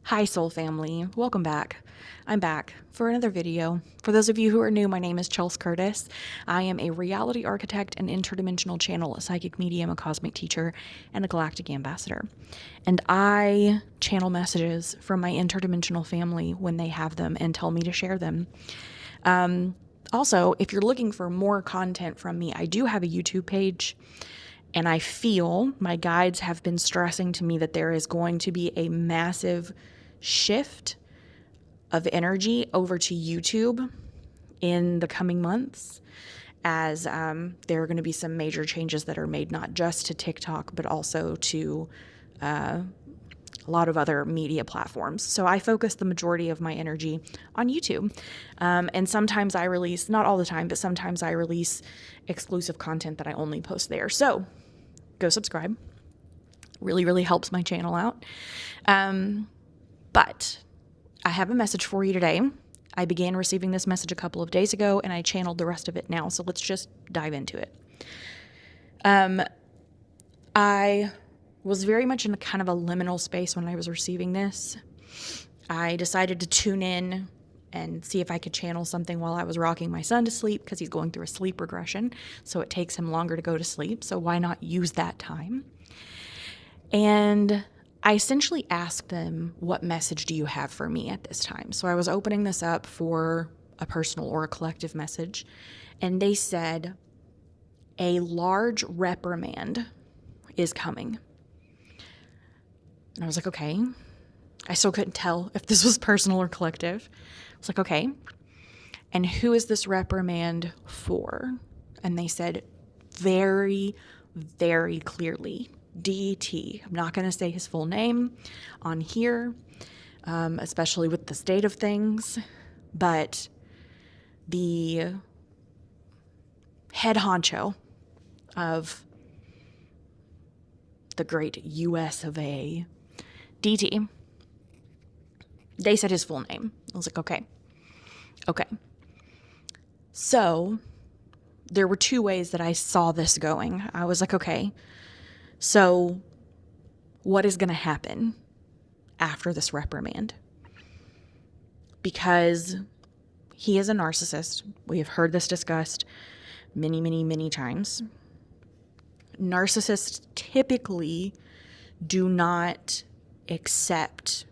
Hi, soul family. Welcome back. I'm back for another video. For those of you who are new, my name is Chelsea Curtis. I am a reality architect, an interdimensional channel, a psychic medium, a cosmic teacher, and a galactic ambassador. And I channel messages from my interdimensional family when they have them and tell me to share them. Also, if you're looking for more content from me, I do have a YouTube page. And I feel my guides have been stressing to me that there is going to be a massive shift of energy over to YouTube in the coming months, as there are going to be some major changes that are made, not just to TikTok, but also to a lot of other media platforms. So I focus the majority of my energy on YouTube. And sometimes I release, not all the time, but sometimes I release exclusive content that I only post there. So go subscribe. Really, really helps my channel out. But I have a message for you today. I began receiving this message a couple of days ago, and I channeled the rest of it now. So let's just dive into it. I was very much in kind of a liminal space when I was receiving this. I decided to tune in and see if I could channel something while I was rocking my son to sleep, because he's going through a sleep regression, so it takes him longer to go to sleep. So why not use that time? And I essentially asked them, what message do you have for me at this time? So I was opening this up for a personal or a collective message, and they said, a large reprimand is coming. And I was like, okay. I still couldn't tell if this was personal or collective. I was like, okay. And who is this reprimand for? And they said very, very clearly, DT. I'm not going to say his full name on here, especially with the state of things, but the head honcho of the great US of A, DT, they said his full name. I was like, okay. So there were two ways that I saw this going. I was like, okay, so what is going to happen after this reprimand? Because he is a narcissist. We have heard this discussed many, many, many times. Narcissists typically do not accept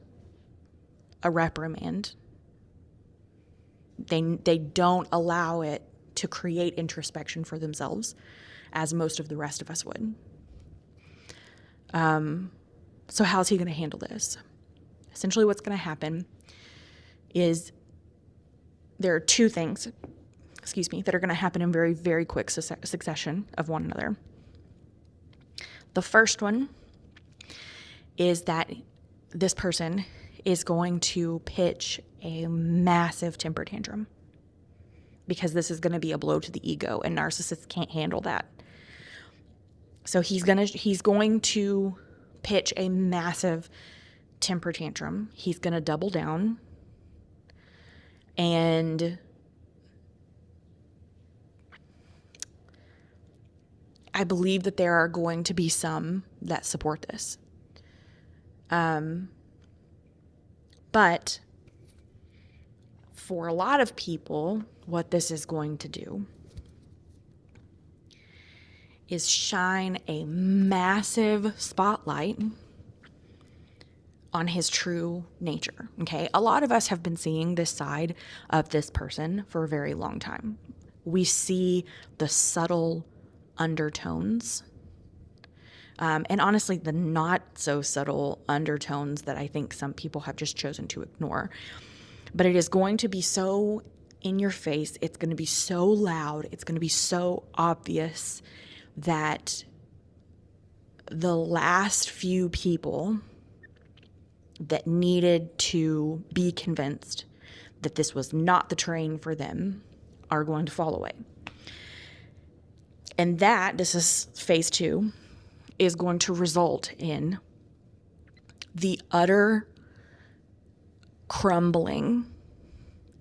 a reprimand. They don't allow it to create introspection for themselves, as most of the rest of us would. So how's he going to handle this? Essentially what's going to happen is there are two things, that are going to happen in very, very quick succession of one another. The first one is that this person is going to pitch a massive temper tantrum, because this is going to be a blow to the ego, and narcissists can't handle that. So he's going to pitch a massive temper tantrum. He's going to double down, and I believe that there are going to be some that support this. But for a lot of people, what this is going to do is shine a massive spotlight on his true nature, okay? A lot of us have been seeing this side of this person for a very long time. We see the subtle undertones, and honestly, the not so subtle undertones that I think some people have just chosen to ignore. But it is going to be so in your face, it's going to be so loud, it's going to be so obvious that the last few people that needed to be convinced that this was not the train for them are going to fall away. And this is phase 2, is going to result in the utter crumbling,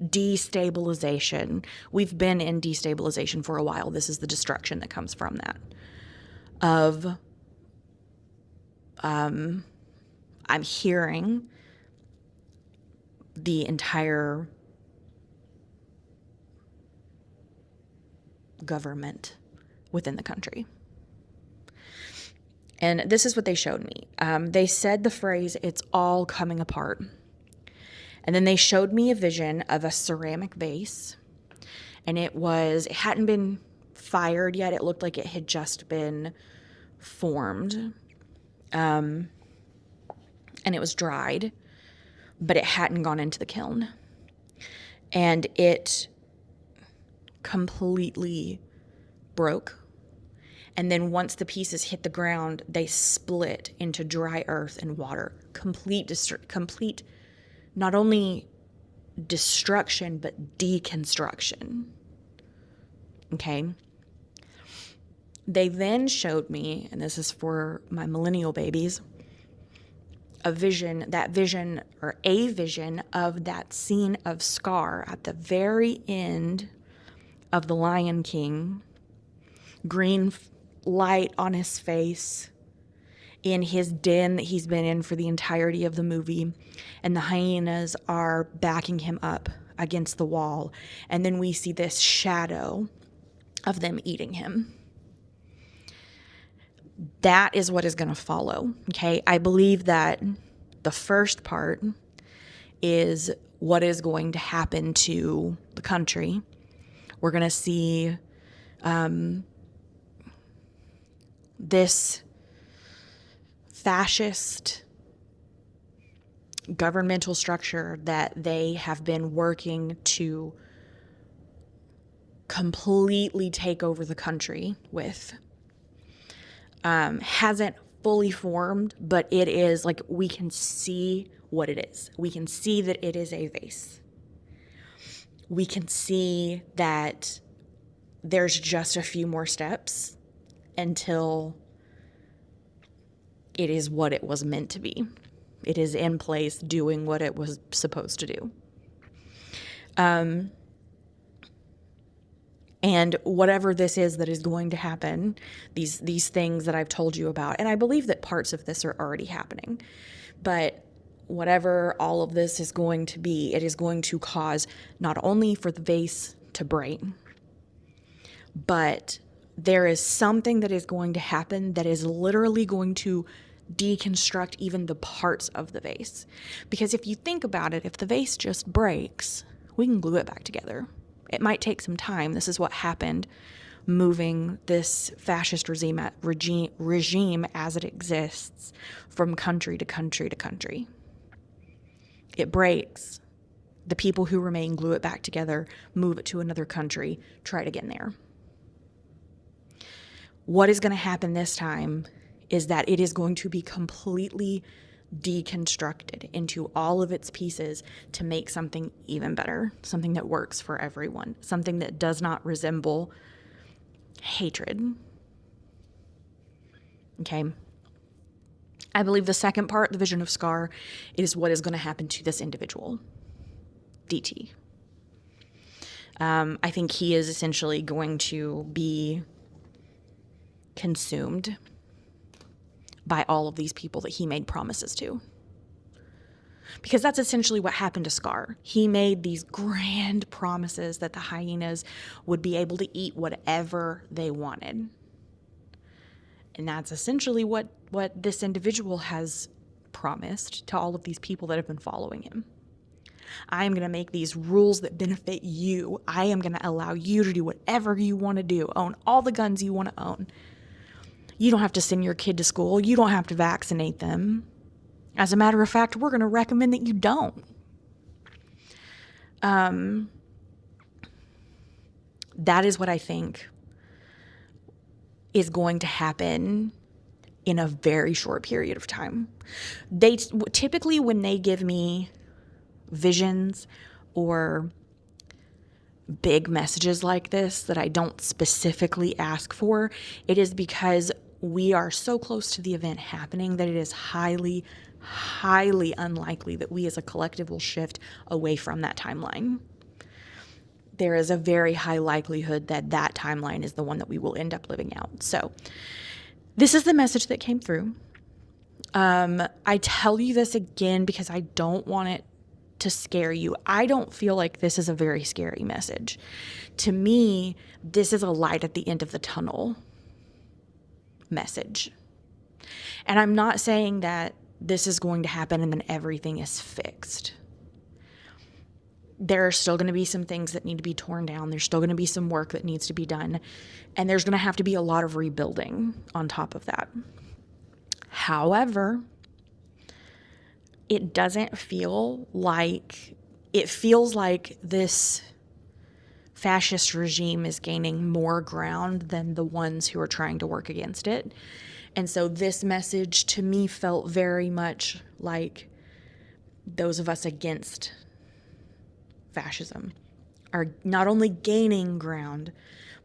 destabilization. We've been in destabilization for a while. This is the destruction that comes from that. I'm hearing the entire government within the country. And this is what they showed me. They said the phrase, "It's all coming apart." And then they showed me a vision of a ceramic vase. And it hadn't been fired yet. It looked like it had just been formed. And it was dried, but it hadn't gone into the kiln. And it completely broke. And then once the pieces hit the ground, they split into dry earth and water. Complete, not only destruction, but deconstruction. Okay? They then showed me, and this is for my millennial babies, a vision of that scene of Scar at the very end of The Lion King. Green light on his face in his den that he's been in for the entirety of the movie, and the hyenas are backing him up against the wall, and then we see this shadow of them eating him. That is what is going to follow. Okay, I believe that the first part is what is going to happen to the country. We're going to see this fascist governmental structure that they have been working to completely take over the country with. Hasn't fully formed, but it is like, we can see what it is. We can see that it is a vase. We can see that there's just a few more steps until it is what it was meant to be. It is in place doing what it was supposed to do. And whatever this is that is going to happen, these things that I've told you about, and I believe that parts of this are already happening, but whatever all of this is going to be, it is going to cause not only for the vase to break, but there is something that is going to happen that is literally going to deconstruct even the parts of the vase. Because if you think about it, if the vase just breaks, we can glue it back together. It might take some time. This is what happened moving this fascist regime as it exists from country to country to country. It breaks. The people who remain glue it back together, move it to another country, try it again there. What is going to happen this time is that it is going to be completely deconstructed into all of its pieces to make something even better, something that works for everyone, something that does not resemble hatred. Okay? I believe the second part, the vision of Scar, is what is going to happen to this individual, DT. I think he is essentially going to be consumed by all of these people that he made promises to. Because that's essentially what happened to Scar. He made these grand promises that the hyenas would be able to eat whatever they wanted. And that's essentially what this individual has promised to all of these people that have been following him. I am going to make these rules that benefit you. I am going to allow you to do whatever you want to do, own all the guns you want to own. You don't have to send your kid to school. You don't have to vaccinate them. As a matter of fact, we're going to recommend that you don't. That is what I think is going to happen in a very short period of time. They typically, when they give me visions or big messages like this that I don't specifically ask for, it is because we are so close to the event happening that it is highly, highly unlikely that we as a collective will shift away from that timeline. There is a very high likelihood that that timeline is the one that we will end up living out. So this is the message that came through. I tell you this again because I don't want it to scare you. I don't feel like this is a very scary message. To me, this is a light at the end of the tunnel message. And I'm not saying that this is going to happen and then everything is fixed. There are still going to be some things that need to be torn down. There's still going to be some work that needs to be done. And there's going to have to be a lot of rebuilding on top of that. However, it doesn't feel like, it feels like this fascist regime is gaining more ground than the ones who are trying to work against it. And so this message to me felt very much like those of us against fascism are not only gaining ground,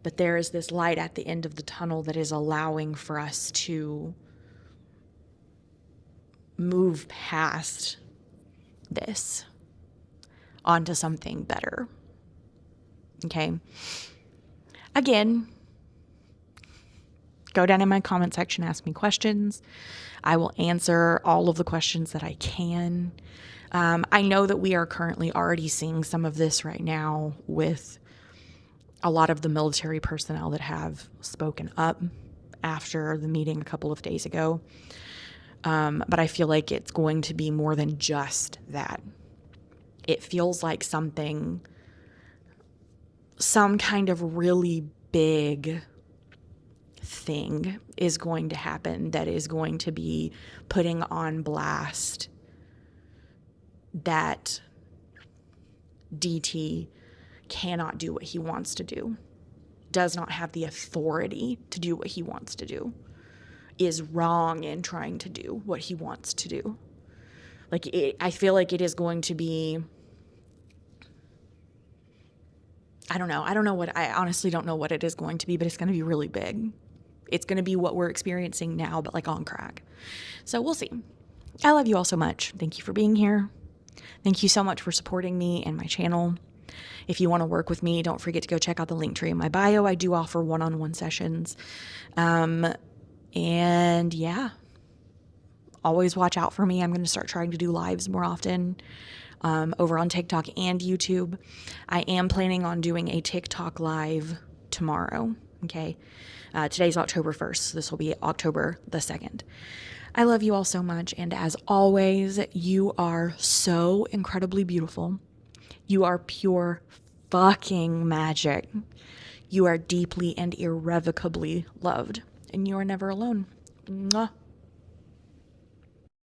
but there is this light at the end of the tunnel that is allowing for us to move past this onto something better. Okay. Again, go down in my comment section, ask me questions. I will answer all of the questions that I can. I know that we are currently already seeing some of this right now with a lot of the military personnel that have spoken up after the meeting a couple of days ago. But I feel like it's going to be more than just that. It feels like some kind of really big thing is going to happen that is going to be putting on blast that DT cannot do what he wants to do, does not have the authority to do what he wants to do, is wrong in trying to do what he wants to do. I feel like it is going to be, I honestly don't know what it is going to be, but it's going to be really big. It's going to be what we're experiencing now, but on crack. So we'll see. I love you all so much. Thank you for being here. Thank you so much for supporting me and my channel. If you want to work with me, don't forget to go check out the link tree in my bio. I do offer one-on-one sessions. And yeah, always watch out for me. I'm going to start trying to do lives more often over on TikTok and YouTube. I am planning on doing a TikTok live tomorrow. Okay. Today's October 1st. So this will be October the 2nd. I love you all so much. And as always, you are so incredibly beautiful. You are pure fucking magic. You are deeply and irrevocably loved. And you are never alone. Mwah.